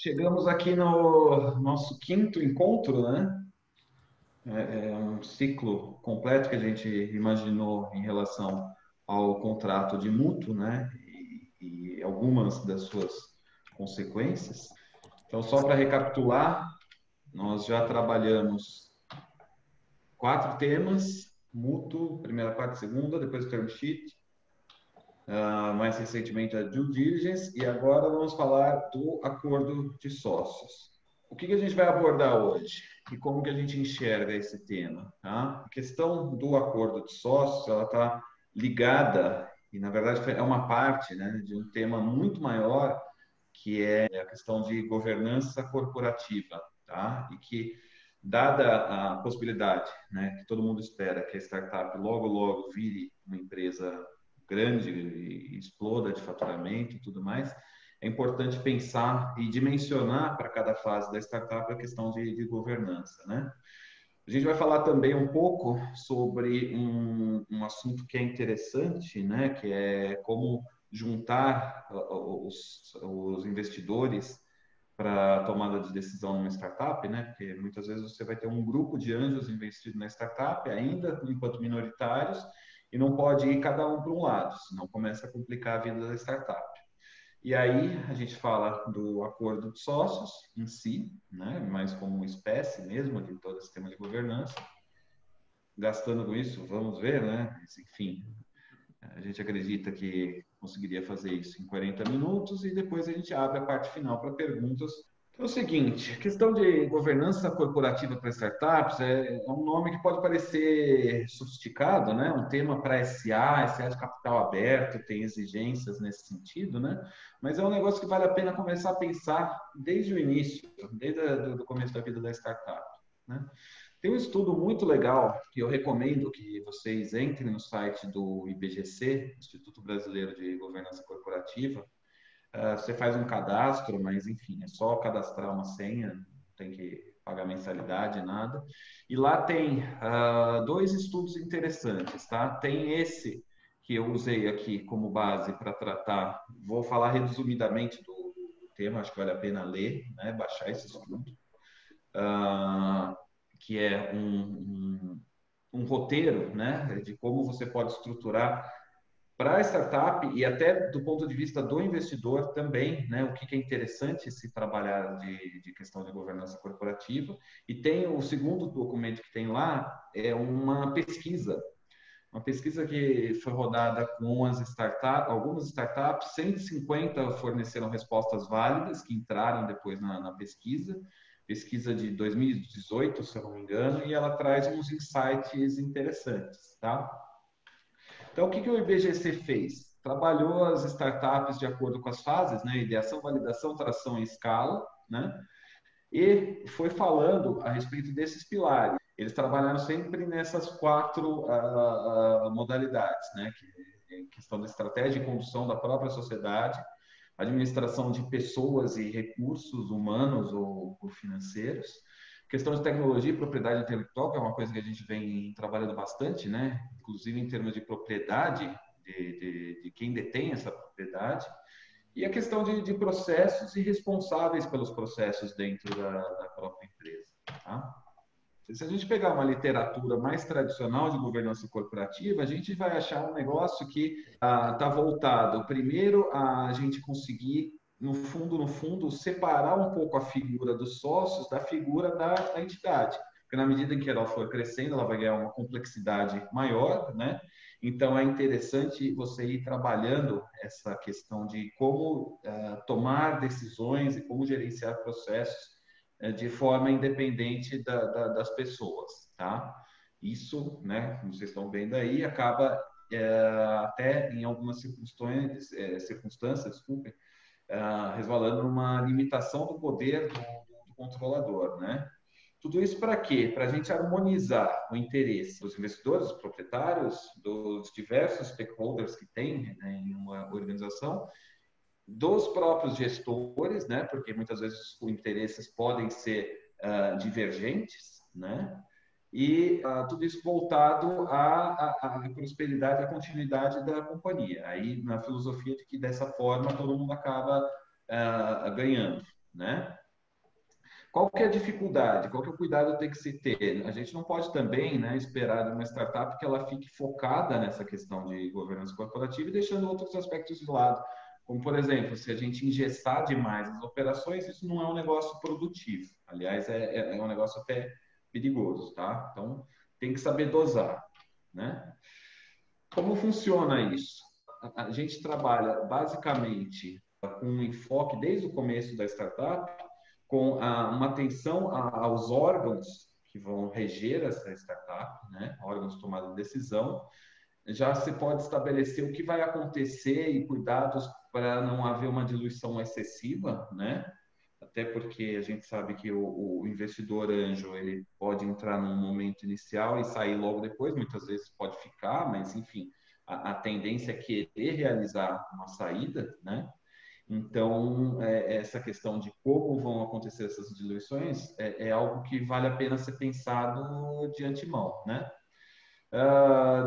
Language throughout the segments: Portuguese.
Chegamos aqui no nosso quinto encontro, né? É um ciclo completo que a gente imaginou em relação ao contrato de mútuo, né? E algumas das suas consequências. Então, só para recapitular, nós já trabalhamos quatro temas: mútuo, primeira parte, segunda, depois o term sheet, mais recentemente a due diligence, e agora vamos falar do acordo de sócios. O que a gente vai abordar hoje e como que a gente enxerga esse tema, tá? A questão do acordo de sócios, ela está ligada e na verdade é uma parte, né, de um tema muito maior que é a questão de governança corporativa, tá? E que dada a possibilidade, né, que todo mundo espera que a startup logo logo vire uma empresa grande e exploda de faturamento e tudo mais, é importante pensar e dimensionar para cada fase da startup a questão de governança, né? A gente vai falar também um pouco sobre um assunto que é interessante, né? Que é como juntar os investidores para a tomada de decisão numa startup, né? Porque muitas vezes você vai ter um grupo de anjos investido na startup, ainda enquanto minoritários, e não pode ir cada um para um lado, senão começa a complicar a vida da startup. E aí a gente fala do acordo de sócios em si, né? Mais como uma espécie mesmo de todo o sistema de governança. Gastando com isso, vamos ver, né? Mas, enfim, a gente acredita que conseguiria fazer isso em 40 minutos e depois a gente abre a parte final para perguntas. Então, é o seguinte, a questão de governança corporativa para startups é um nome que pode parecer sofisticado, né? Um tema para SA de capital aberto, tem exigências nesse sentido, né? Mas é um negócio que vale a pena começar a pensar desde o início, desde o começo da vida da startup, né? Tem um estudo muito legal que eu recomendo que vocês entrem no site do IBGC, Instituto Brasileiro de Governança Corporativa. Você faz um cadastro, mas enfim, é só cadastrar uma senha, não tem que pagar mensalidade, nada. E lá tem dois estudos interessantes, tá? Tem esse que eu usei aqui como base para tratar, vou falar resumidamente do tema, acho que vale a pena ler, né? Baixar esse estudo, que é um roteiro, né, de como você pode estruturar para a startup e até do ponto de vista do investidor também, né, o que é interessante se trabalhar de questão de governança corporativa. E tem o segundo documento que tem lá, é uma pesquisa que foi rodada com as startups, algumas startups, 150 forneceram respostas válidas que entraram depois na pesquisa, pesquisa de 2018, se eu não me engano, e ela traz uns insights interessantes, tá? Então, o que o IBGC fez? Trabalhou as startups de acordo com as fases, né? Ideação, validação, tração e escala, né? E foi falando a respeito desses pilares. Eles trabalharam sempre nessas quatro modalidades, né? Que é questão da estratégia e condução da própria sociedade, administração de pessoas e recursos humanos ou financeiros, questão de tecnologia e propriedade intelectual, que é uma coisa que a gente vem trabalhando bastante, né? Inclusive em termos de propriedade, de quem detém essa propriedade, e a questão de processos e responsáveis pelos processos dentro da própria empresa. Tá? Se a gente pegar uma literatura mais tradicional de governança corporativa, a gente vai achar um negócio que está voltado, primeiro, a gente conseguir, no fundo, separar um pouco a figura dos sócios da figura da entidade. Porque na medida em que ela for crescendo, ela vai ganhar uma complexidade maior, né? Então, é interessante você ir trabalhando essa questão de como tomar decisões e como gerenciar processos de forma independente das pessoas, tá? Isso, né, como vocês estão vendo aí, acaba até em algumas circunstâncias, desculpem, resvalando numa limitação do poder do controlador, né? Tudo isso para quê? Para a gente harmonizar o interesse dos investidores, dos proprietários, dos diversos stakeholders que tem, né, em uma organização, dos próprios gestores, né? Porque muitas vezes os interesses podem ser divergentes, né? E tudo isso voltado à prosperidade, à continuidade da companhia. Aí, na filosofia de que dessa forma todo mundo acaba ganhando, né? Qual que é a dificuldade? Qual que é o cuidado que tem que se ter? A gente não pode também, né, esperar de uma startup que ela fique focada nessa questão de governança corporativa e deixando outros aspectos de lado. Como, por exemplo, se a gente engessar demais as operações, isso não é um negócio produtivo. Aliás, é um negócio até perigoso, tá? Então, tem que saber dosar, né? Como funciona isso? A gente trabalha basicamente com um enfoque desde o começo da startup, com uma atenção aos órgãos que vão reger essa startup, né? Órgãos de tomada de decisão. Já se pode estabelecer o que vai acontecer e cuidados para não haver uma diluição excessiva, né? Até porque a gente sabe que o investidor anjo ele pode entrar num momento inicial e sair logo depois, muitas vezes pode ficar, mas enfim, a tendência é querer realizar uma saída, né? Então, essa questão de como vão acontecer essas diluições algo que vale a pena ser pensado de antemão, né?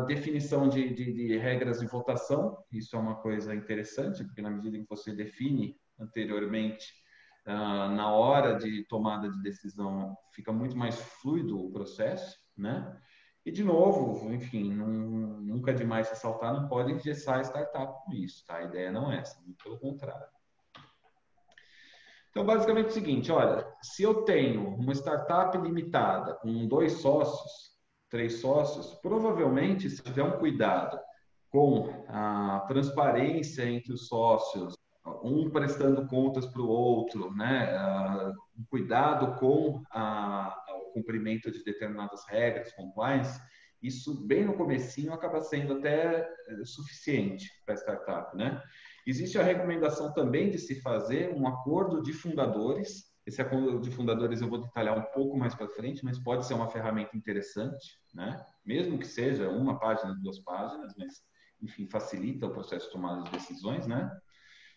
Definição de regras de votação, isso é uma coisa interessante, porque na medida em que você define anteriormente, na hora de tomada de decisão, fica muito mais fluido o processo, né? E, de novo, enfim, nunca é demais ressaltar, não pode engessar a startup com isso, tá? A ideia não é essa, muito pelo contrário. Então, basicamente é o seguinte, olha, se eu tenho uma startup limitada com 2 sócios, 3 sócios, provavelmente, se tiver um cuidado com a transparência entre os sócios, um prestando contas para o outro, né? Um cuidado com o cumprimento de determinadas regras, compliance, isso bem no comecinho acaba sendo até suficiente para a startup, né? Existe a recomendação também de se fazer um acordo de fundadores. Esse acordo de fundadores eu vou detalhar um pouco mais para frente, mas pode ser uma ferramenta interessante, né? Mesmo que seja uma página, 2 páginas, mas, enfim, facilita o processo de tomada de decisões, né?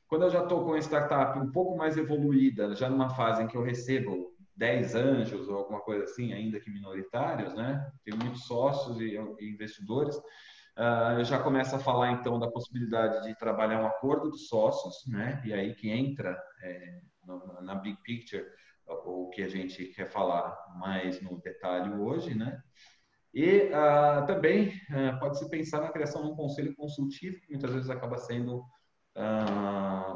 Quando eu já estou com a startup um pouco mais evoluída, já numa fase em que eu recebo 10 anjos ou alguma coisa assim, ainda que minoritários, né? Tenho muitos sócios e investidores. Eu já começo a falar, então, da possibilidade de trabalhar um acordo dos sócios, né? E aí que entra na big picture o que a gente quer falar mais no detalhe hoje, né? E também pode-se pensar na criação de um conselho consultivo, que muitas vezes acaba sendo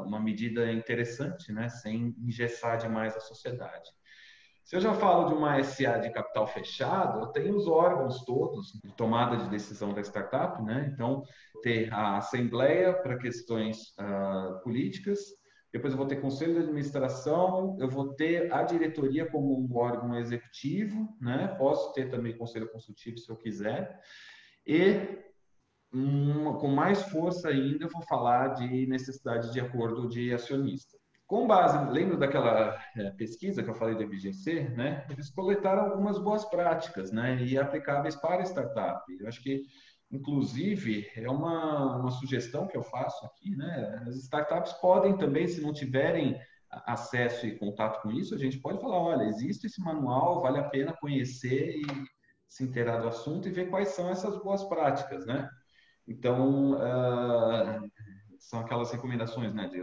uma medida interessante, né? Sem engessar demais a sociedade. Se eu já falo de uma SA de capital fechado, eu tenho os órgãos todos de tomada de decisão da startup, né? Então, ter a assembleia para questões políticas, depois eu vou ter conselho de administração, eu vou ter a diretoria como um órgão executivo, né? Posso ter também conselho consultivo se eu quiser. E com mais força ainda, eu vou falar de necessidade de acordo de acionista. Com base, lembra daquela pesquisa que eu falei da BGC, né? Eles coletaram algumas boas práticas, né? E aplicáveis para startup. Eu acho que, inclusive, é uma sugestão que eu faço aqui, né? As startups podem também, se não tiverem acesso e contato com isso, a gente pode falar, olha, existe esse manual, vale a pena conhecer e se inteirar do assunto e ver quais são essas boas práticas, né? Então, são aquelas recomendações, né, de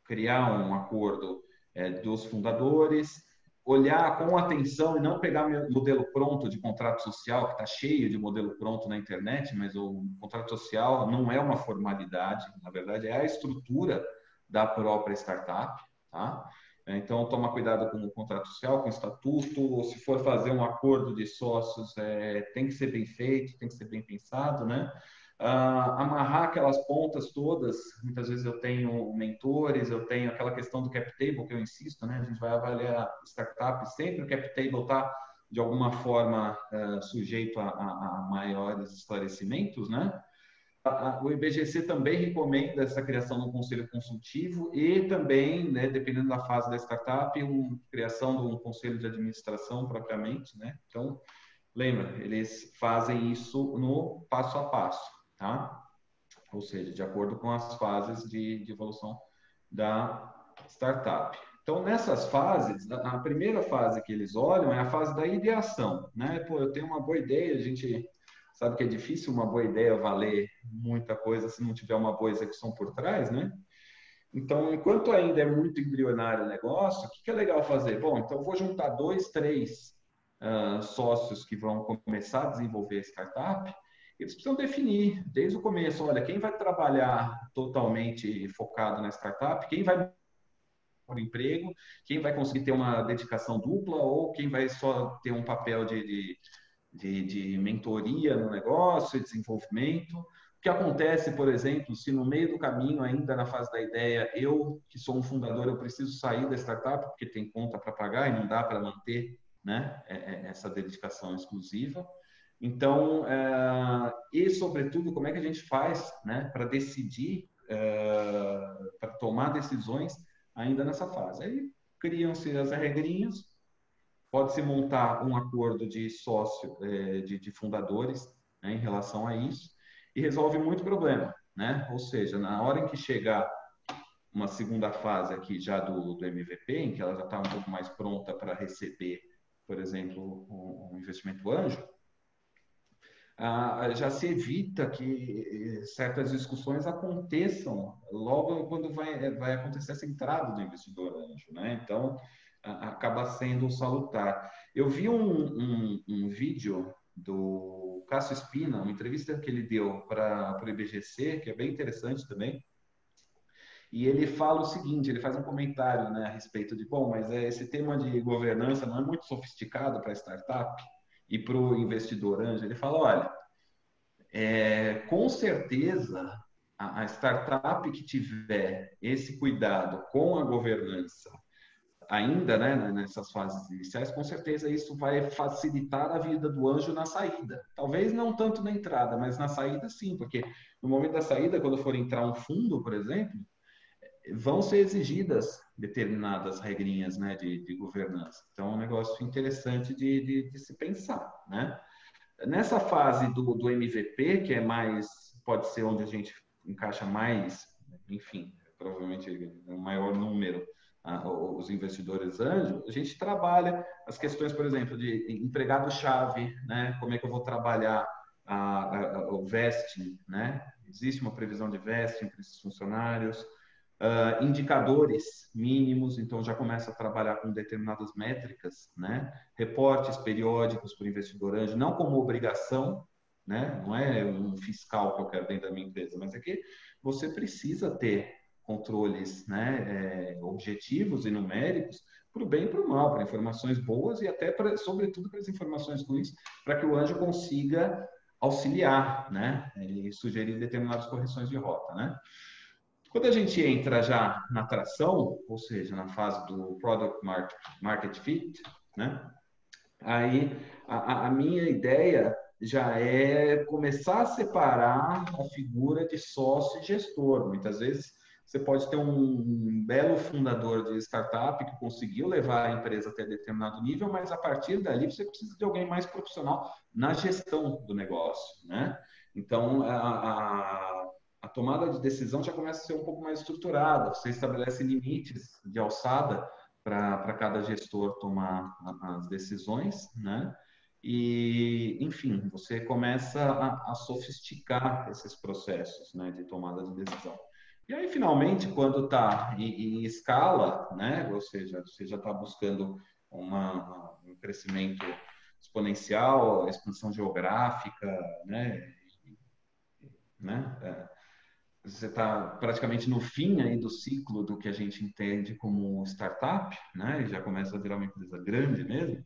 criar um acordo dos fundadores, olhar com atenção e não pegar modelo pronto de contrato social, que está cheio de modelo pronto na internet, mas o contrato social não é uma formalidade, na verdade é a estrutura da própria startup, tá? Então, toma cuidado com o contrato social, com o estatuto, ou se for fazer um acordo de sócios, tem que ser bem feito, tem que ser bem pensado, né? Amarrar aquelas pontas todas. Muitas vezes eu tenho mentores, eu tenho aquela questão do cap table que eu insisto, né? A gente vai avaliar startup, sempre o cap table está de alguma forma sujeito a maiores esclarecimentos, né? O IBGC também recomenda essa criação de um conselho consultivo e também, né, dependendo da fase da startup, criação de um conselho de administração propriamente, né? Então, lembra, eles fazem isso no passo a passo, tá? Ou seja, de acordo com as fases de evolução da startup. Então, nessas fases, a primeira fase que eles olham é a fase da ideação, né? Pô, eu tenho uma boa ideia, a gente sabe que é difícil uma boa ideia valer muita coisa se não tiver uma boa execução por trás, né? Então, enquanto ainda é muito embrionário o negócio, o que é legal fazer? Bom, então eu vou juntar dois, três sócios que vão começar a desenvolver a startup. Eles precisam definir desde o começo, olha, quem vai trabalhar totalmente focado na startup, quem vai por emprego, quem vai conseguir ter uma dedicação dupla ou quem vai só ter um papel de mentoria no negócio, desenvolvimento. O que acontece, por exemplo, se no meio do caminho, ainda na fase da ideia, eu, que sou um fundador, eu preciso sair da startup porque tem conta para pagar e não dá para manter, né, essa dedicação exclusiva. Então, e sobretudo, como é que a gente faz, né, para decidir, para tomar decisões ainda nessa fase? Aí criam-se as regrinhas, pode-se montar um acordo de sócio, de fundadores, né, em relação a isso, e resolve muito problema, né? Ou seja, na hora em que chegar uma segunda fase aqui já do MVP, em que ela já está um pouco mais pronta para receber, por exemplo, um investimento anjo, já se evita que certas discussões aconteçam logo quando vai acontecer essa entrada do investidor anjo, né? Então, acaba sendo salutar. Eu vi um vídeo do Cássio Spina, uma entrevista que ele deu para o IBGC, que é bem interessante também, e ele fala o seguinte, ele faz um comentário, né, a respeito de, bom, mas esse tema de governança não é muito sofisticado para a startup e para o investidor anjo. Ele fala, olha, com certeza, a startup que tiver esse cuidado com a governança, ainda, né, nessas fases iniciais, com certeza isso vai facilitar a vida do anjo na saída. Talvez não tanto na entrada, mas na saída sim, porque no momento da saída, quando for entrar um fundo, por exemplo, vão ser exigidas determinadas regrinhas, né, de governança. Então, é um negócio interessante de se pensar, né? Nessa fase do MVP, que é mais, pode ser onde a gente encaixa mais, enfim, provavelmente um maior número, os investidores anjo, a gente trabalha as questões, por exemplo, de empregado-chave, né? Como é que eu vou trabalhar o vesting, né? Existe uma previsão de vesting para esses funcionários, indicadores mínimos, então já começa a trabalhar com determinadas métricas, né? Reportes periódicos para o investidor anjo, não como obrigação, né? Não é um fiscal que eu quero dentro da minha empresa, mas é que você precisa ter controles, né, objetivos e numéricos para o bem e para o mal, para informações boas e até, sobretudo, para as informações ruins, para que o anjo consiga auxiliar, né, e sugerir determinadas correções de rota, né? Quando a gente entra já na tração, ou seja, na fase do Product Market Fit, né? Aí a minha ideia já é começar a separar a figura de sócio e gestor. Muitas vezes você pode ter um belo fundador de startup que conseguiu levar a empresa até determinado nível, mas a partir dali você precisa de alguém mais profissional na gestão do negócio, né? Então, a tomada de decisão já começa a ser um pouco mais estruturada. Você estabelece limites de alçada para cada gestor tomar as decisões, né? E, enfim, você começa a sofisticar esses processos, né, de tomada de decisão. E aí, finalmente, quando está em escala, né, ou seja, você já está buscando um crescimento exponencial, expansão geográfica, né, você está praticamente no fim aí do ciclo do que a gente entende como startup, né? E já começa a virar uma empresa grande mesmo.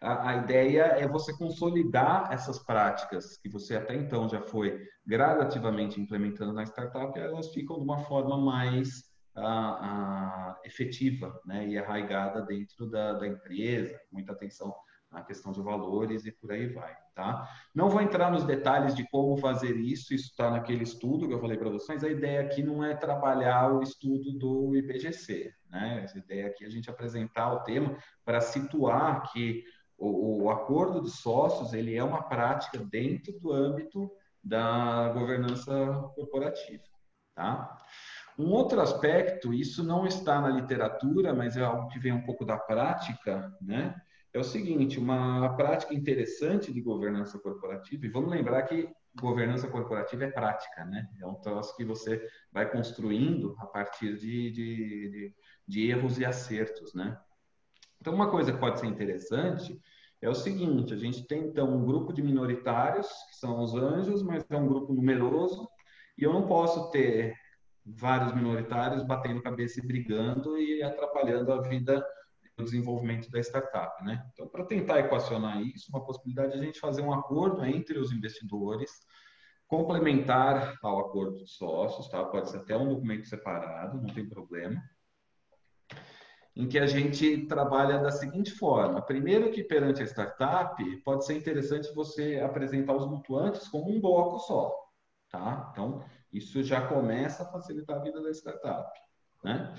A ideia é você consolidar essas práticas que você até então já foi gradativamente implementando na startup, elas ficam de uma forma mais efetiva, né? E arraigada dentro da empresa, muita atenção na questão de valores e por aí vai, tá? Não vou entrar nos detalhes de como fazer isso está naquele estudo que eu falei para vocês. A ideia aqui não é trabalhar o estudo do IBGC, né? A ideia aqui é a gente apresentar o tema para situar que o acordo de sócios ele é uma prática dentro do âmbito da governança corporativa, tá? Um outro aspecto, isso não está na literatura, mas é algo que vem um pouco da prática, é o seguinte, uma prática interessante de governança corporativa, e vamos lembrar que governança corporativa é prática, né? É um troço que você vai construindo a partir de erros e acertos, né? Então, uma coisa que pode ser interessante é o seguinte: a gente tem, então, um grupo de minoritários, que são os anjos, mas é um grupo numeroso, e eu não posso ter vários minoritários batendo cabeça e brigando e atrapalhando a vida, o desenvolvimento da startup, né? Então, para tentar equacionar isso, uma possibilidade é a gente fazer um acordo entre os investidores, complementar ao acordo de sócios, tá? Pode ser até um documento separado, não tem problema, em que a gente trabalha da seguinte forma. Primeiro que perante a startup, pode ser interessante você apresentar os mutuantes como um bloco só, tá? Então, isso já começa a facilitar a vida da startup, né?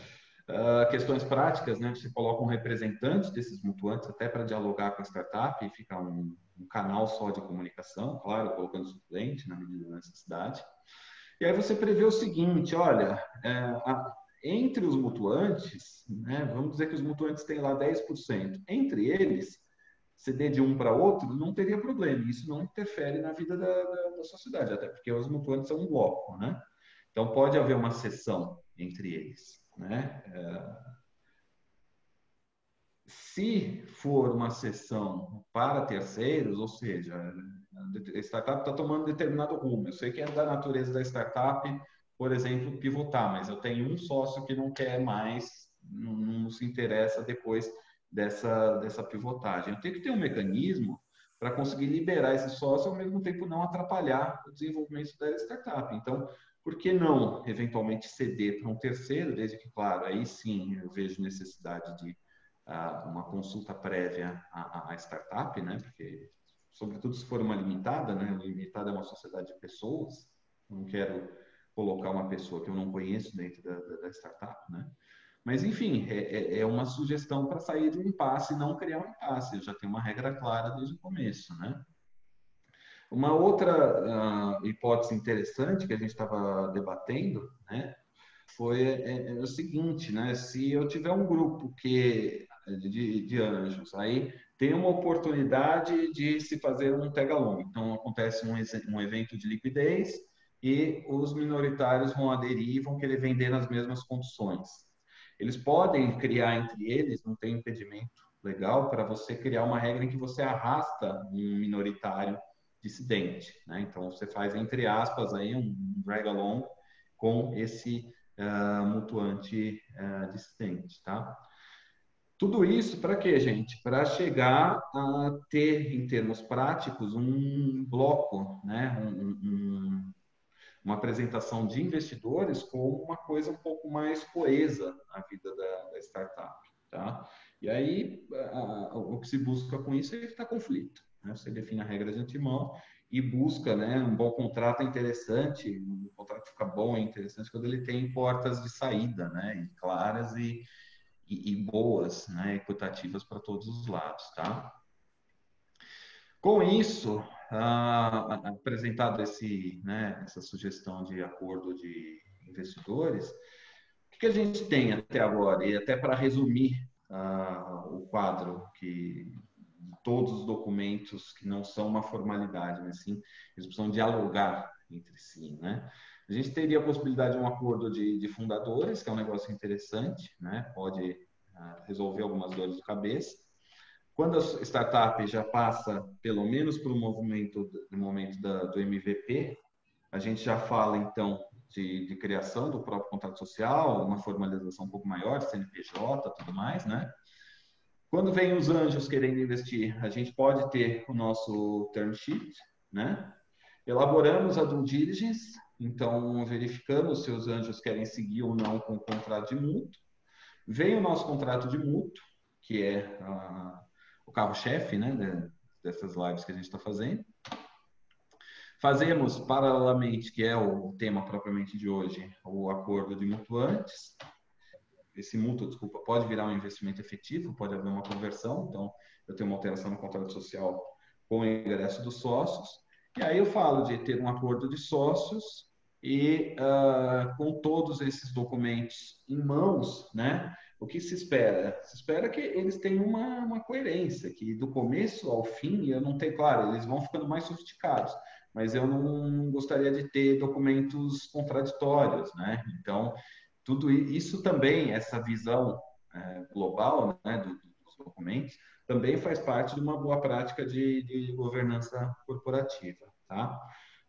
Questões práticas, né? Você coloca um representante desses mutuantes até para dialogar com a startup e fica um canal só de comunicação, claro, colocando suplente na medida da necessidade. E aí você prevê o seguinte, olha, entre os mutuantes, né, vamos dizer que os mutuantes têm lá 10%, entre eles, ceder de um para outro não teria problema, isso não interfere na vida da sociedade, até porque os mutuantes são um bloco, né? Então pode haver uma cessão entre eles, né? Se for uma cessão para terceiros, ou seja, a startup está tomando determinado rumo. Eu sei que é da natureza da startup, por exemplo, pivotar, mas eu tenho um sócio que não quer mais, não se interessa depois dessa pivotagem. Eu tenho que ter um mecanismo para conseguir liberar esse sócio, ao mesmo tempo não atrapalhar o desenvolvimento da startup. Então, por que não, eventualmente, ceder para um terceiro, desde que, claro, aí sim eu vejo necessidade de uma consulta prévia à startup, né? Porque, sobretudo se for uma limitada, né? Limitada é uma sociedade de pessoas, eu não quero colocar uma pessoa que eu não conheço dentro da startup, né? Mas, enfim, é uma sugestão para sair de um impasse e não criar um impasse. Eu já tenho uma regra clara desde o começo, né? Uma outra hipótese interessante que a gente estava debatendo, né? Foi o seguinte, né? Se eu tiver um grupo de anjos, aí tem uma oportunidade de se fazer um tag-along. Então, acontece um evento de liquidez e os minoritários vão aderir e vão querer vender nas mesmas condições. Eles podem criar entre eles, não tem impedimento legal para você criar uma regra em que você arrasta um minoritário dissidente, né? Então, você faz, entre aspas, aí um drag-along com esse mutuante dissidente, tá? Tudo isso para quê, gente? Para chegar a ter, em termos práticos, um bloco, né? Uma apresentação de investidores como uma coisa um pouco mais coesa na vida da startup, tá? E aí, o que se busca com isso é evitar conflito, né? Você define a regra de antemão e busca, né, um bom contrato é interessante, um contrato fica bom, é interessante quando ele tem portas de saída, né, e claras e boas, né, equitativas para todos os lados, tá? Com isso, apresentado essa sugestão de acordo de investidores, o que a gente tem até agora? E até para resumir o quadro, que todos os documentos que não são uma formalidade, mas sim, eles precisam dialogar entre si, né? A gente teria a possibilidade de um acordo de fundadores, que é um negócio interessante, né? Pode resolver algumas dores de cabeça. Quando a startup já passa, pelo menos para o momento do MVP, a gente já fala, então, de criação do próprio contrato social, uma formalização um pouco maior, CNPJ, tudo mais, né? Quando vem os anjos querendo investir, a gente pode ter o nosso term sheet, né? Elaboramos a due diligence, então verificamos se os anjos querem seguir ou não com o contrato de mútuo. Vem o nosso contrato de mútuo, que é o carro-chefe, né, dessas lives que a gente está fazendo. Fazemos, paralelamente, que é o tema propriamente de hoje, o acordo de mutuantes. Esse mútuo, desculpa, pode virar um investimento efetivo, pode haver uma conversão, então eu tenho uma alteração no contrato social com o ingresso dos sócios. E aí eu falo de ter um acordo de sócios e com todos esses documentos em mãos, né? O que se espera? Se espera que eles tenham uma coerência, que do começo ao fim, eu não tenho, claro, eles vão ficando mais sofisticados, mas eu não gostaria de ter documentos contraditórios, né? Então, tudo isso também, essa visão global, né, dos documentos, também faz parte de uma boa prática de governança corporativa, tá?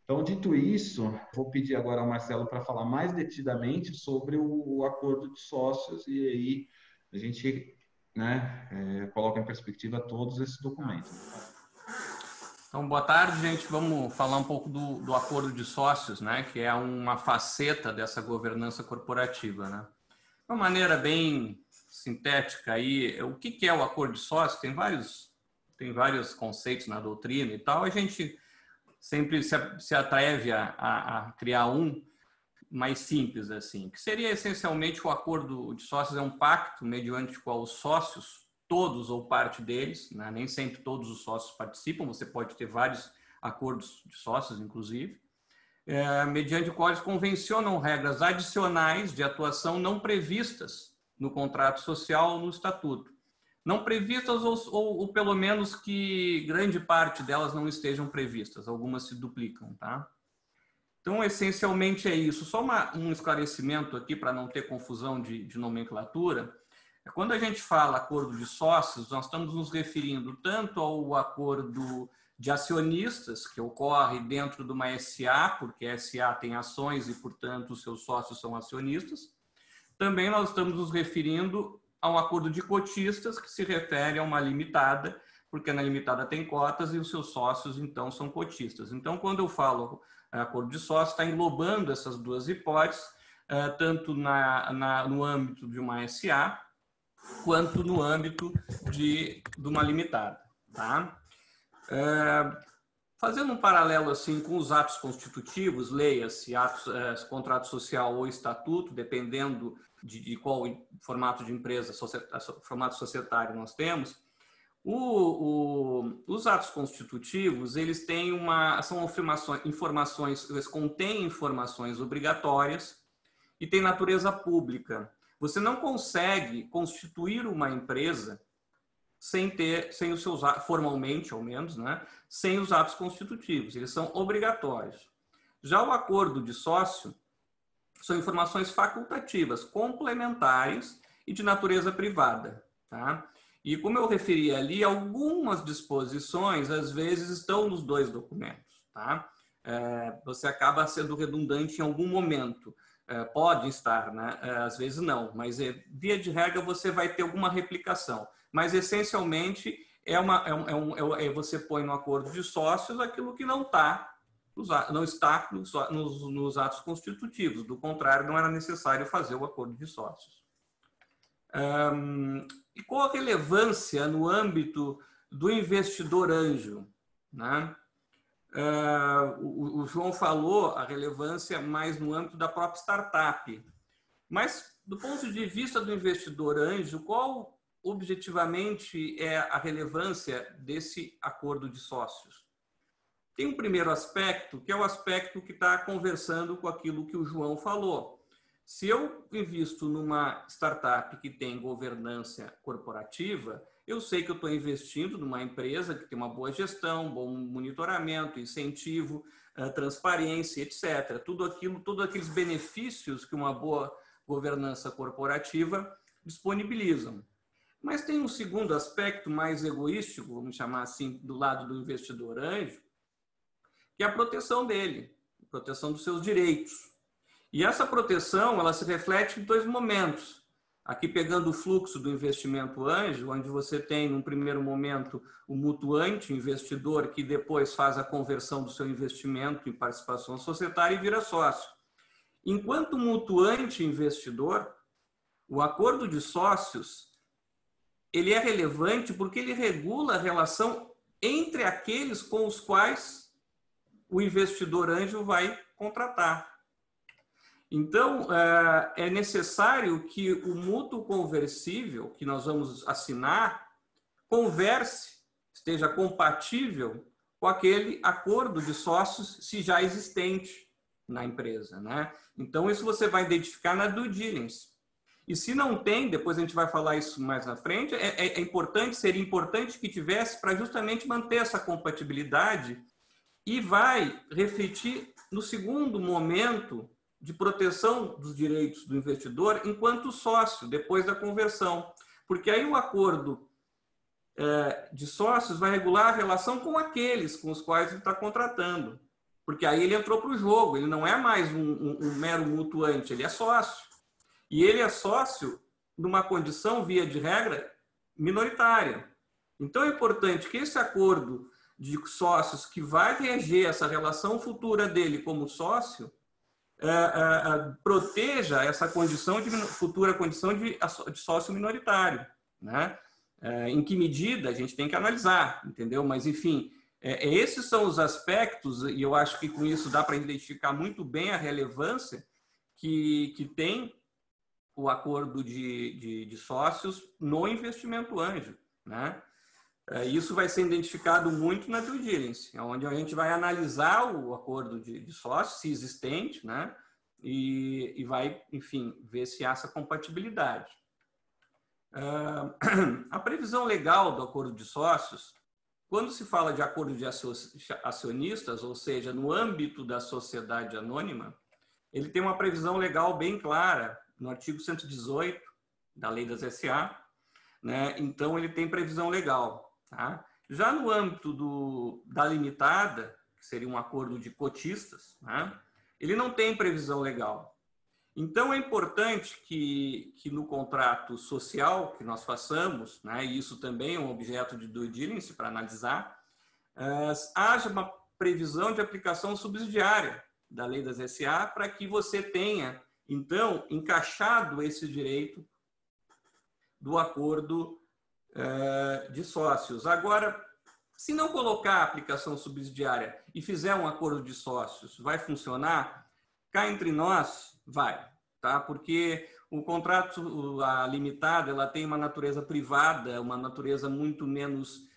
Então, dito isso, vou pedir agora ao Marcelo para falar mais detidamente sobre o acordo de sócios e aí a gente, né, coloca em perspectiva todos esses documentos. Então, boa tarde, gente. Vamos falar um pouco do acordo de sócios, né, que é uma faceta dessa governança corporativa, né? De uma maneira bem sintética aí, o que é o acordo de sócios? Tem vários conceitos na doutrina e tal. A gente sempre se atreve a criar um mais simples, assim, que seria essencialmente o acordo de sócios é um pacto mediante o qual os sócios, todos ou parte deles, né, nem sempre todos os sócios participam, você pode ter vários acordos de sócios, inclusive, mediante o qual eles convencionam regras adicionais de atuação não previstas no contrato social ou no estatuto. Não previstas ou pelo menos que grande parte delas não estejam previstas, algumas se duplicam, tá? Então, essencialmente é isso. Só um esclarecimento aqui para não ter confusão de nomenclatura. Quando a gente fala acordo de sócios, nós estamos nos referindo tanto ao acordo de acionistas, que ocorre dentro de uma SA, porque a SA tem ações e, portanto, os seus sócios são acionistas. Também nós estamos nos referindo a um acordo de cotistas, que se refere a uma limitada, porque na limitada tem cotas e os seus sócios, então, são cotistas. Então, quando eu falo acordo de sócios, está englobando essas duas hipóteses, tanto no âmbito de uma SA, quanto no âmbito de uma limitada. Tá? Fazendo um paralelo assim com os atos constitutivos, leia-se contrato social ou estatuto, dependendo de qual formato de empresa, formato societário nós temos. Os atos constitutivos, eles têm eles contêm informações obrigatórias e têm natureza pública. Você não consegue constituir uma empresa sem os seus, formalmente ao menos, né, sem os atos constitutivos. Eles são obrigatórios. Já o acordo de sócio são informações facultativas, complementares e de natureza privada, tá? E como eu referi ali, algumas disposições, às vezes, estão nos dois documentos. Tá? Você acaba sendo redundante em algum momento. Pode estar, né? Às vezes não, mas via de regra você vai ter alguma replicação. Mas, essencialmente, você põe no acordo de sócios aquilo que não está nos atos constitutivos. Do contrário, não era necessário fazer o acordo de sócios. E qual a relevância no âmbito do investidor anjo? Né? O João falou a relevância mais no âmbito da própria startup. Mas, do ponto de vista do investidor anjo, qual objetivamente é a relevância desse acordo de sócios? Tem um primeiro aspecto, que é o aspecto que está conversando com aquilo que o João falou. Se eu invisto numa startup que tem governança corporativa, eu sei que eu estou investindo numa empresa que tem uma boa gestão, bom monitoramento, incentivo, transparência, etc. Todos aqueles benefícios que uma boa governança corporativa disponibilizam. Mas tem um segundo aspecto mais egoístico, vamos chamar assim, do lado do investidor anjo, que é a proteção dele, a proteção dos seus direitos. E essa proteção, ela se reflete em dois momentos. Aqui pegando o fluxo do investimento anjo, onde você tem, num primeiro momento, o mutuante, o investidor, que depois faz a conversão do seu investimento em participação societária e vira sócio. Enquanto mutuante investidor, o acordo de sócios, ele é relevante porque ele regula a relação entre aqueles com os quais o investidor anjo vai contratar. Então, é necessário que o mútuo conversível que nós vamos assinar converse, esteja compatível com aquele acordo de sócios se já existente na empresa, né? Então, isso você vai identificar na due diligence. E se não tem, depois a gente vai falar isso mais na frente, seria importante que tivesse para justamente manter essa compatibilidade e vai refletir no segundo momento de proteção dos direitos do investidor enquanto sócio, depois da conversão. Porque aí o acordo de sócios vai regular a relação com aqueles com os quais ele está contratando. Porque aí ele entrou para o jogo, ele não é mais um mero mutuante, ele é sócio. E ele é sócio numa condição, via de regra, minoritária. Então é importante que esse acordo de sócios que vai reger essa relação futura dele como sócio proteja essa condição de futura condição de sócio minoritário, né? Em que medida a gente tem que analisar, entendeu? Mas enfim, esses são os aspectos, e eu acho que com isso dá para identificar muito bem a relevância que tem o acordo de sócios no investimento anjo, né? Isso vai ser identificado muito na due diligence, onde a gente vai analisar o acordo de sócios, se existente, né? E vai, enfim, ver se há essa compatibilidade. A previsão legal do acordo de sócios, quando se fala de acordo de acionistas, ou seja, no âmbito da sociedade anônima, ele tem uma previsão legal bem clara no artigo 118 da Lei das SA, né? Então, ele tem previsão legal. Tá? Já no âmbito da limitada, que seria um acordo de cotistas, né? Ele não tem previsão legal. Então, é importante que no contrato social que nós façamos, né, e isso também é um objeto de due diligence para analisar, haja uma previsão de aplicação subsidiária da Lei das SA para que você tenha, então, encaixado esse direito do acordo de sócios. Agora, se não colocar a aplicação subsidiária e fizer um acordo de sócios, vai funcionar? Cá entre nós, vai, tá? Porque o contrato, a limitada, ela tem uma natureza privada, uma natureza muito menos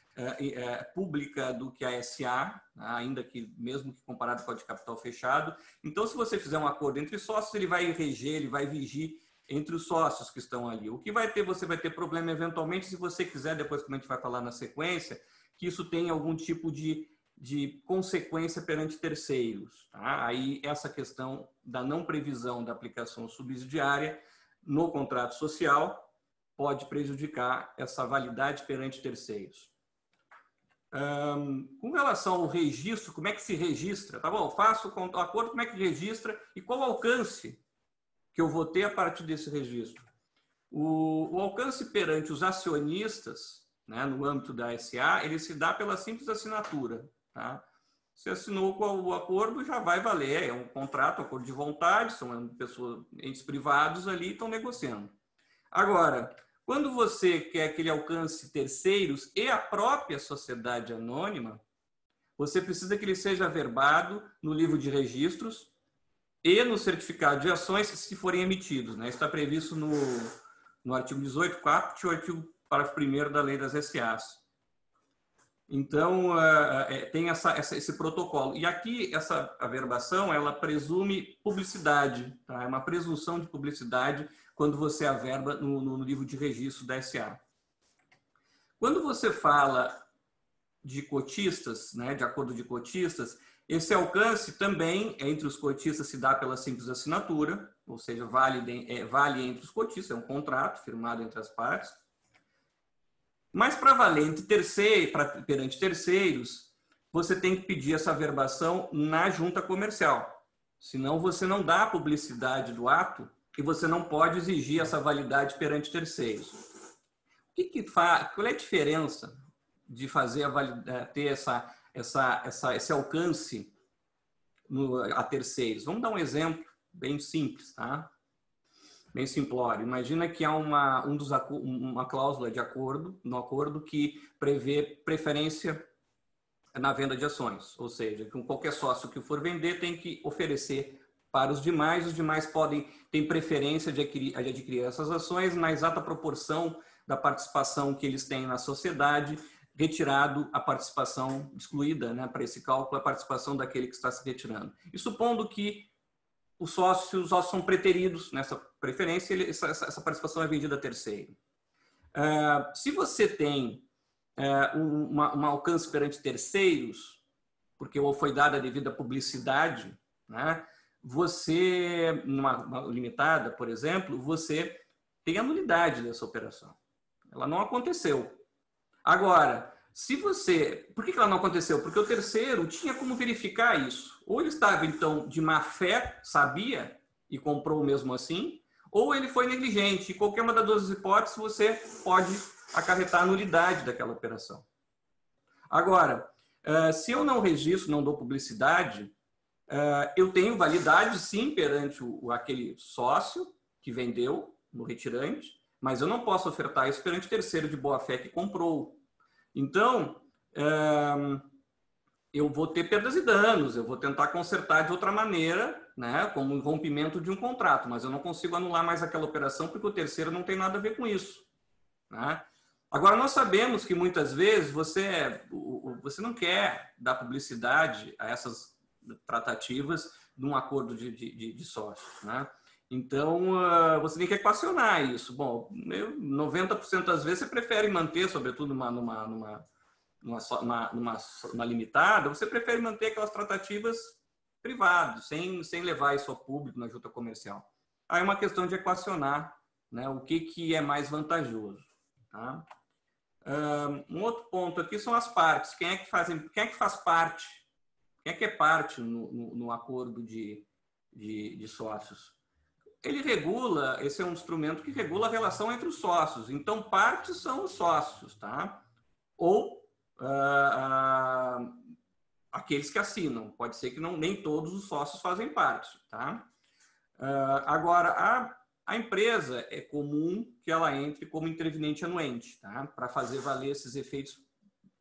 pública do que a SA, ainda que mesmo que comparado com a de capital fechado. Então, se você fizer um acordo entre sócios, ele vai reger, ele vai vigir entre os sócios que estão ali. O que vai ter, você vai ter problema eventualmente, se você quiser, depois como a gente vai falar na sequência, que isso tenha algum tipo de consequência perante terceiros. Tá? Aí essa questão da não previsão da aplicação subsidiária no contrato social pode prejudicar essa validade perante terceiros. Com relação ao registro, como é que se registra? Tá bom, faço o acordo, como é que registra e qual o alcance que eu vou ter a partir desse registro? O alcance perante os acionistas, né, no âmbito da SA, ele se dá pela simples assinatura. Tá? Você assinou o acordo, já vai valer, é um contrato, acordo de vontade, são pessoas, entes privados ali estão negociando. Agora, quando você quer que ele alcance terceiros e a própria sociedade anônima, você precisa que ele seja averbado no livro de registros e no certificado de ações, se forem emitidos. Né? Está previsto no artigo 18, caput, o artigo parágrafo 1º da Lei das SAs. Então, tem esse protocolo. E aqui, essa averbação, ela presume publicidade. Tá? É uma presunção de publicidade quando você averba no livro de registro da SA. Quando você fala de cotistas, né, de acordo de cotistas, esse alcance também, entre os cotistas, se dá pela simples assinatura, ou seja, vale entre os cotistas, é um contrato firmado entre as partes. Mas para valer perante terceiros, você tem que pedir essa averbação na junta comercial. Senão você não dá a publicidade do ato e você não pode exigir essa validade perante terceiros. Qual é a diferença de fazer ter esse alcance a terceiros? Vamos dar um exemplo bem simples, tá? Bem simplório. Imagina que há uma cláusula de acordo, no acordo que prevê preferência na venda de ações. Ou seja, que qualquer sócio que for vender tem que oferecer para os demais têm preferência de adquirir essas ações na exata proporção da participação que eles têm na sociedade, retirado a participação excluída, né, para esse cálculo, a participação daquele que está se retirando. E supondo que os sócios são preteridos nessa preferência, essa participação é vendida a terceiro. Se você tem um alcance perante terceiros, porque ou foi dada a devida publicidade, né? Você, numa limitada, por exemplo, você tem a nulidade dessa operação. Ela não aconteceu. Agora, se você... Por que ela não aconteceu? Porque o terceiro tinha como verificar isso. Ou ele estava, então, de má fé, sabia, e comprou mesmo assim, ou ele foi negligente. E qualquer uma das duas hipóteses, você pode acarretar a nulidade daquela operação. Agora, se eu não registro, não dou publicidade, eu tenho validade, sim, perante aquele sócio que vendeu no retirante, mas eu não posso ofertar isso perante o terceiro de boa-fé que comprou. Então, eu vou ter perdas e danos, eu vou tentar consertar de outra maneira, né, como um rompimento de um contrato, mas eu não consigo anular mais aquela operação porque o terceiro não tem nada a ver com isso, né? Agora, nós sabemos que muitas vezes você não quer dar publicidade a essas tratativas de um acordo de sócios, né? Então, você tem que equacionar isso. Bom, 90% das vezes você prefere manter, sobretudo numa limitada, você prefere manter aquelas tratativas privadas, sem levar isso ao público na junta comercial. Aí é uma questão de equacionar, né, o que é mais vantajoso. Tá? Um outro ponto aqui são as partes. Quem é que faz parte? Quem é que é parte no acordo de sócios? Ele regula, esse é um instrumento que regula a relação entre os sócios. Então, partes são os sócios, tá? Ou aqueles que assinam. Pode ser que nem todos os sócios fazem parte, tá? Agora, a empresa é comum que ela entre como interveniente anuente, tá? Para fazer valer esses efeitos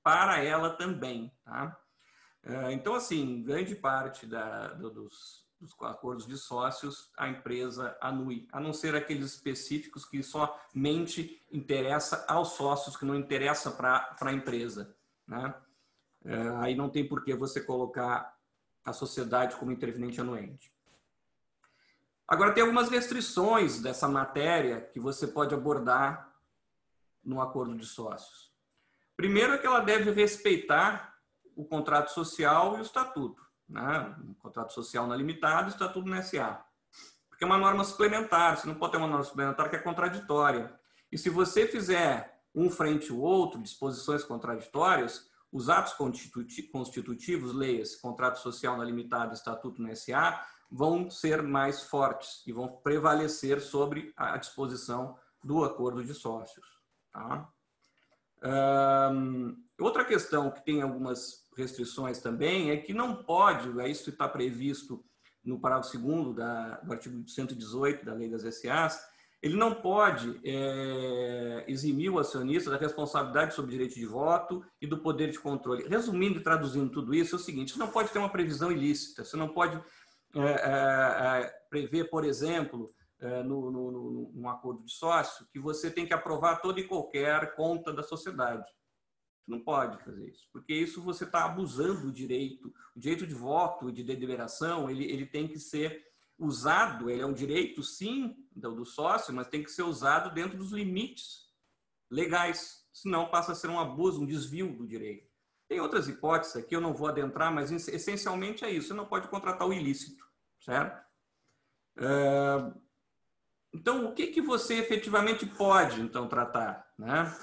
para ela também, tá? Então, assim, grande parte dos acordos de sócios, a empresa anui, a não ser aqueles específicos que somente interessa aos sócios, que não interessa para a empresa, né? Aí não tem por que você colocar a sociedade como interveniente anuente. Agora, tem algumas restrições dessa matéria que você pode abordar no acordo de sócios. Primeiro é que ela deve respeitar o contrato social e o estatuto, né? O contrato social na limitada e o estatuto na SA. Porque é uma norma suplementar, você não pode ter uma norma suplementar que é contraditória. E se você fizer um frente ao outro, disposições contraditórias, os atos constitutivos, leia-se, contrato social na limitada e estatuto na SA, vão ser mais fortes e vão prevalecer sobre a disposição do acordo de sócios. Tá? Outra questão que tem algumas restrições também é que não pode, isso está previsto no parágrafo 2º do artigo 118 da Lei das SAs, ele não pode eximir o acionista da responsabilidade sobre o direito de voto e do poder de controle. Resumindo e traduzindo tudo isso, é o seguinte: você não pode ter uma previsão ilícita, você não pode prever, por exemplo, num acordo de sócio, que você tem que aprovar toda e qualquer conta da sociedade. Você não pode fazer isso, porque isso você está abusando do direito. O direito de voto e de deliberação, ele tem que ser usado, ele é um direito, sim, do sócio, mas tem que ser usado dentro dos limites legais, senão passa a ser um abuso, um desvio do direito. Tem outras hipóteses aqui, eu não vou adentrar, mas essencialmente é isso, você não pode contratar o ilícito, certo? Então, o que você efetivamente pode, então, tratar, né?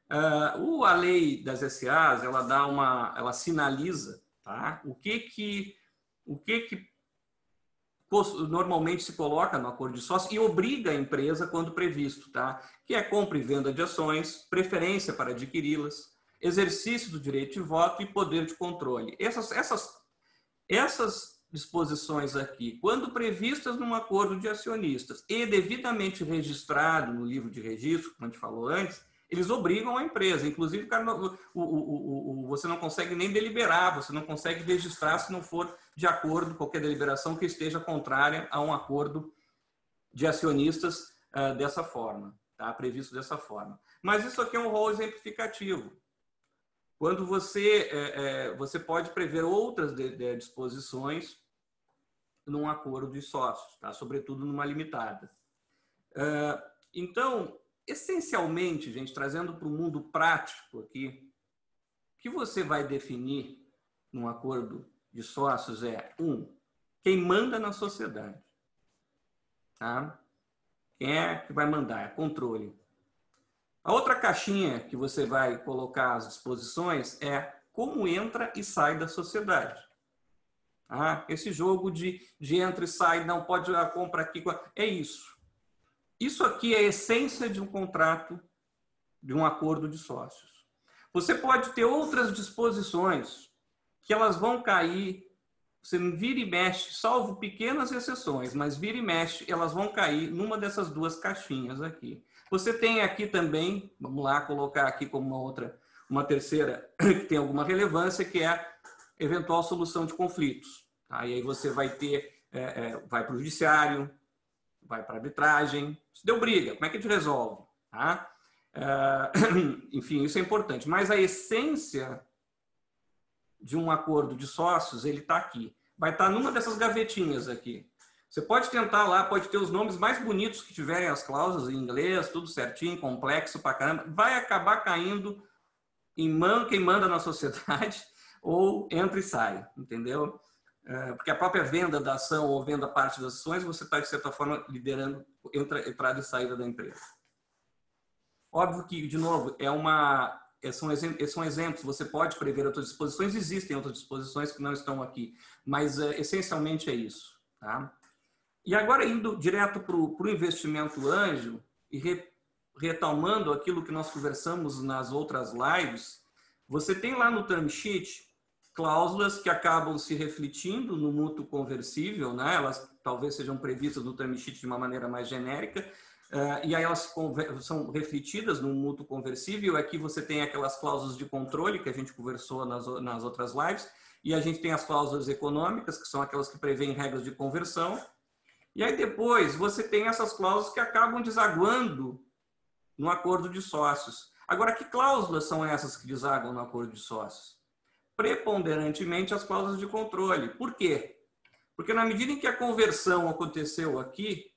A lei das SAs, ela sinaliza, tá? O que normalmente se coloca no acordo de sócio e obriga a empresa quando previsto, tá? Que é compra e venda de ações, preferência para adquiri-las, exercício do direito de voto e poder de controle. Essas disposições aqui, quando previstas num acordo de acionistas e devidamente registrado no livro de registro, como a gente falou antes, eles obrigam a empresa. Inclusive, você não consegue nem deliberar, você não consegue registrar se não for de acordo com qualquer deliberação que esteja contrária a um acordo de acionistas dessa forma, tá? Previsto dessa forma. Mas isso aqui é um rol exemplificativo. Quando você pode prever outras disposições num acordo de sócios, tá? Sobretudo numa limitada. Então, essencialmente, gente, trazendo para o mundo prático aqui, o que você vai definir num acordo de sócios é, quem manda na sociedade. Tá? Quem é que vai mandar? É controle. A outra caixinha que você vai colocar as disposições é como entra e sai da sociedade. Esse jogo de entra e sai, não pode a compra aqui. É isso. Isso aqui é a essência de um contrato, de um acordo de sócios. Você pode ter outras disposições que elas vão cair, você vira e mexe, salvo pequenas exceções, mas vira e mexe, elas vão cair numa dessas duas caixinhas aqui. Você tem aqui também, vamos lá colocar aqui como uma terceira que tem alguma relevância, que é a eventual solução de conflitos. Tá? E aí você vai ter, vai para o judiciário, vai para a arbitragem, se deu briga, como é que a gente resolve? Tá? Enfim, isso é importante. Mas a essência de um acordo de sócios, ele está aqui. Vai estar numa dessas gavetinhas aqui. Você pode tentar lá, pode ter os nomes mais bonitos que tiverem as cláusulas em inglês, tudo certinho, complexo pra caramba. Vai acabar caindo em quem manda na sociedade ou entra e sai, entendeu? Porque a própria venda da ação ou venda parte das ações, você está, de certa forma, liderando entrada e saída da empresa. Óbvio que, de novo, são exemplos, você pode prever outras disposições, existem outras disposições que não estão aqui, mas essencialmente é isso. Tá? E agora, indo direto para o investimento anjo e retomando aquilo que nós conversamos nas outras lives, você tem lá no term sheet cláusulas que acabam se refletindo no mútuo conversível, né? Elas talvez sejam previstas no term sheet de uma maneira mais genérica, e aí elas são refletidas no mútuo conversível. Aqui você tem aquelas cláusulas de controle que a gente conversou nas outras lives, e a gente tem as cláusulas econômicas, que são aquelas que prevêem regras de conversão, e aí depois você tem essas cláusulas que acabam desaguando no acordo de sócios. Agora, que cláusulas são essas que desaguam no acordo de sócios? Preponderantemente as cláusulas de controle. Por quê? Porque na medida em que a conversão aconteceu aqui,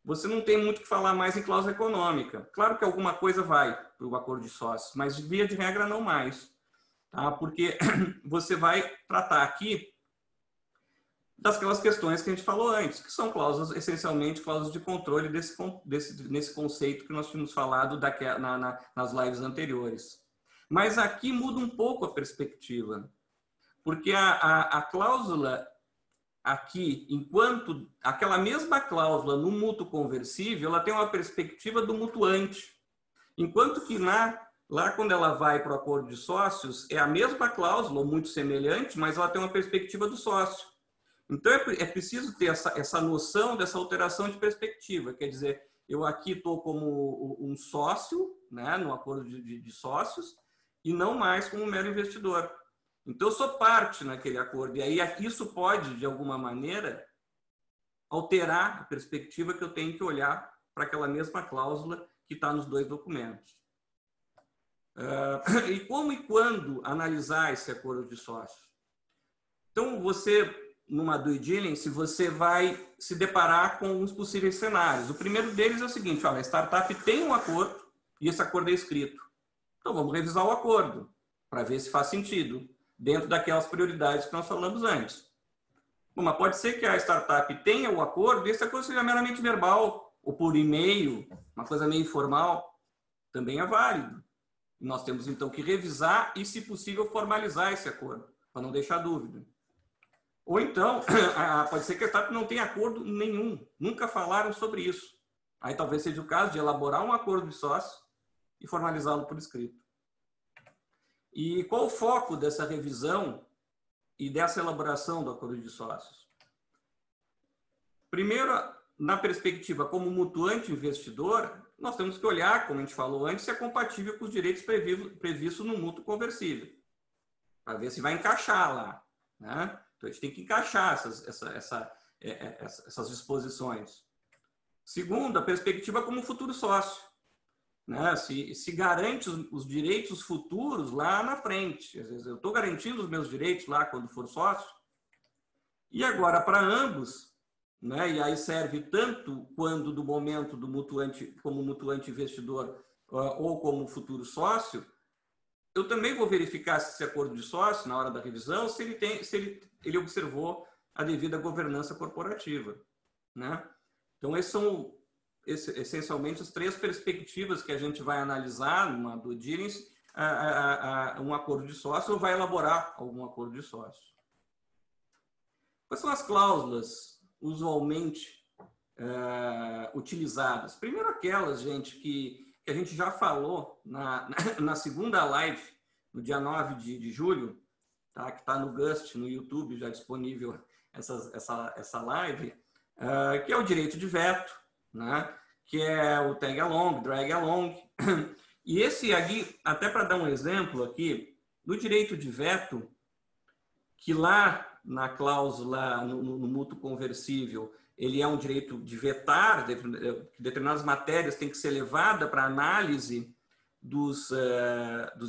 você não tem muito o que falar mais em cláusula econômica. Claro que alguma coisa vai para o acordo de sócios, mas via de regra não mais. Tá? Porque você vai tratar aqui daquelas questões que a gente falou antes, que são cláusulas, essencialmente cláusulas de controle nesse conceito que nós tínhamos falado nas lives anteriores. Mas aqui muda um pouco a perspectiva, porque a cláusula aqui, enquanto aquela mesma cláusula no mútuo conversível, ela tem uma perspectiva do mutuante, enquanto que lá quando ela vai para o acordo de sócios, é a mesma cláusula, ou muito semelhante, mas ela tem uma perspectiva do sócio. Então, é preciso ter essa noção dessa alteração de perspectiva. Quer dizer, eu aqui estou como um sócio, né, no acordo de sócios, e não mais como um mero investidor. Então, eu sou parte naquele acordo. E aí, isso pode, de alguma maneira, alterar a perspectiva que eu tenho que olhar para aquela mesma cláusula que está nos dois documentos. E como e quando analisar esse acordo de sócios? Então, numa due diligence, você vai se deparar com os possíveis cenários. O primeiro deles é o seguinte: a startup tem um acordo e esse acordo é escrito. Então, vamos revisar o acordo para ver se faz sentido dentro daquelas prioridades que nós falamos antes. Bom, mas pode ser que a startup tenha o acordo e esse acordo seja meramente verbal ou por e-mail, uma coisa meio informal, também é válido. Nós temos, então, que revisar e, se possível, formalizar esse acordo, para não deixar dúvida. Ou então, pode ser que a startup não tenha acordo nenhum, nunca falaram sobre isso. Aí talvez seja o caso de elaborar um acordo de sócio e formalizá-lo por escrito. E qual o foco dessa revisão e dessa elaboração do acordo de sócios? Primeiro, na perspectiva como mutuante investidor, nós temos que olhar, como a gente falou antes, se é compatível com os direitos previstos no mútuo conversível, para ver se vai encaixar lá, né? Então, a gente tem que encaixar essas disposições. Segundo, a perspectiva como futuro sócio, né? Se garante os direitos futuros lá na frente. Às vezes eu estou garantindo os meus direitos lá quando for sócio. E agora, para ambos, né? E aí serve tanto quando do momento do mutuante, como mutuante investidor ou como futuro sócio, eu também vou verificar se esse acordo de sócio, na hora da revisão, se ele observou a devida governança corporativa, né? Então, esses são essencialmente as 3 perspectivas que a gente vai analisar numa due diligence, um acordo de sócio ou vai elaborar algum acordo de sócio. Quais são as cláusulas usualmente utilizadas? Primeiro aquelas, gente, que a gente já falou na segunda live, no dia 9 de julho, tá? Que está no Gust, no YouTube, já disponível essa live, que é o direito de veto, né? Que é o tag along, drag along. E esse aqui, até para dar um exemplo aqui, no direito de veto, que lá na cláusula, no mútuo conversível, ele é um direito de vetar, determinadas matérias têm que ser levadas para análise dos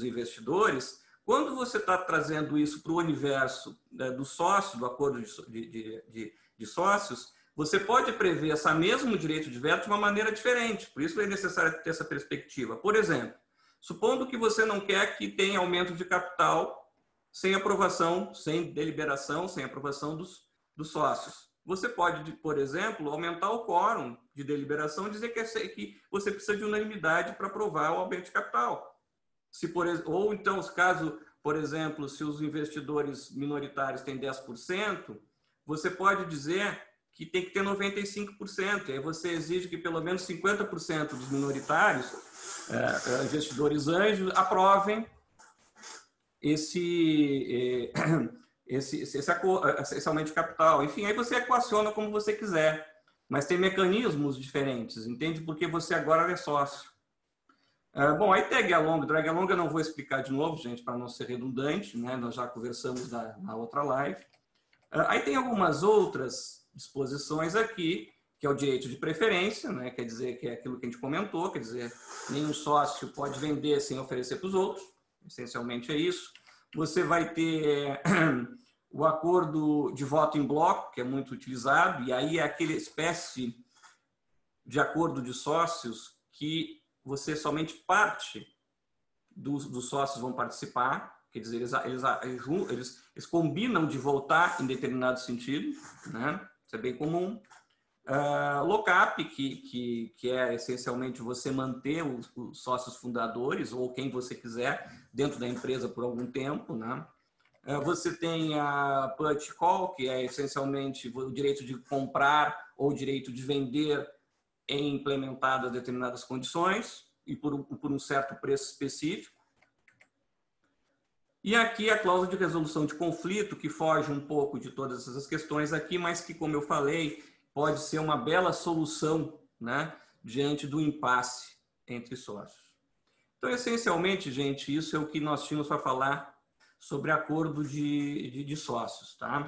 investidores. Quando você está trazendo isso para o universo do sócio, do acordo de sócios, você pode prever esse mesmo direito de veto de uma maneira diferente. Por isso é necessário ter essa perspectiva. Por exemplo, supondo que você não quer que tenha aumento de capital sem aprovação, sem deliberação, sem aprovação dos sócios. Você pode, por exemplo, aumentar o quórum de deliberação e dizer que você precisa de unanimidade para aprovar o aumento de capital. Ou então, caso, por exemplo, se os investidores minoritários têm 10%, você pode dizer que tem que ter 95%. Aí você exige que pelo menos 50% dos minoritários, investidores anjos, aprovem esse aumento de capital. Enfim, aí você equaciona como você quiser, mas tem mecanismos diferentes, entende? Porque você agora é sócio. Bom, aí tag along, drag along eu não vou explicar de novo, gente, para não ser redundante, né? Nós já conversamos na outra live. Aí tem algumas outras disposições aqui, que é o direito de preferência, né? Quer dizer, que é aquilo que a gente comentou, quer dizer, nenhum sócio pode vender sem oferecer para os outros, essencialmente é isso. Você vai ter o acordo de voto em bloco, que é muito utilizado, e aí é aquela espécie de acordo de sócios que você somente parte dos sócios vão participar, quer dizer, eles combinam de votar em determinado sentido, né? Isso é bem comum. Lock-up, que é essencialmente você manter os sócios fundadores ou quem você quiser dentro da empresa por algum tempo, né? Você tem a put call, que é essencialmente o direito de comprar ou o direito de vender em implementadas determinadas condições e por um certo preço específico. E aqui a cláusula de resolução de conflito, que foge um pouco de todas essas questões aqui, mas que, como eu falei, pode ser uma bela solução, né, diante do impasse entre sócios. Então, essencialmente, gente, isso é o que nós tínhamos para falar sobre acordo de sócios, tá?